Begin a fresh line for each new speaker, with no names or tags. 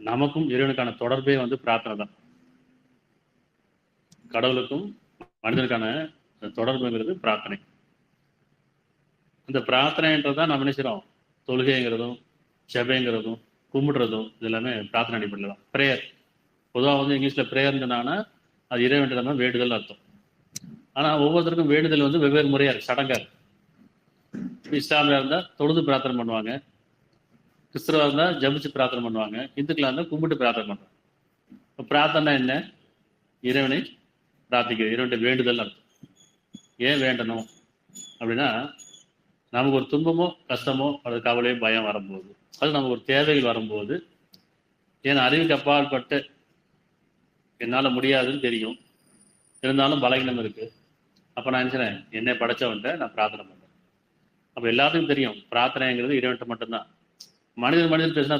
நமக்கும் இறைவனுக்கான தொடர்பே வந்து பிரார்த்தனை தான். கடவுளுக்கும் மனிதனுக்கான தொடர்புங்கிறது பிரார்த்தனை. இந்த பிரார்த்தனைன்றதான் நம்ம என்ன செய்றோம், தொழுகைங்கிறதும் ஜெபங்கிறதும் கும்பிடுறதும் இது எல்லாமே பிரார்த்தனை அடிப்படையில் தான். ப்ரேயர் பொதுவாக வந்து இங்கிலீஷில் ப்ரேயர்னு சொன்னாங்கன்னா அது இறைவன்கிட்ட வேண்டுதல் அர்த்தம். ஆனால் ஒவ்வொருத்தருக்கும் வேண்டுதல் வந்து வெவ்வேறு முறையாக இருக்குது, சடங்காக இருக்கு. இஸ்லாமியா இருந்தால் தொழுது பிரார்த்தனை பண்ணுவாங்க, கிறிஸ்தவா இருந்தால் ஜபிச்சு பிரார்த்தனை பண்ணுவாங்க, இந்துக்களாக இருந்தால் கும்பிட்டு பிரார்த்தனை பண்ணுவாங்க. இப்போ பிரார்த்தனை என்ன? இறைவனை பிரார்த்திக்கிறது, இறைவனுடைய வேண்டுதல் அர்த்தம். ஏன் வேண்டணும் அப்படின்னா, நமக்கு ஒரு துன்பமோ கஷ்டமோ அது கவலையோ பயம் வரும்போது, அது நமக்கு ஒரு தேவைகள் வரும்போது, ஏன்னா அறிவுக்கு அப்பாற்பட்டு என்னால் முடியாதுன்னு தெரியும், இருந்தாலும் பலகீனம் இருக்கு. அப்போ நான் நினைச்சேன், என்னை படைச்சவன்ட்ட நான் பிரார்த்தனை பண்ணுறேன். அப்போ எல்லாத்துக்கும் தெரியும் பிரார்த்தனைங்கிறது இறைவன்ட்ட மட்டும்தான். மனிதன் பேசினா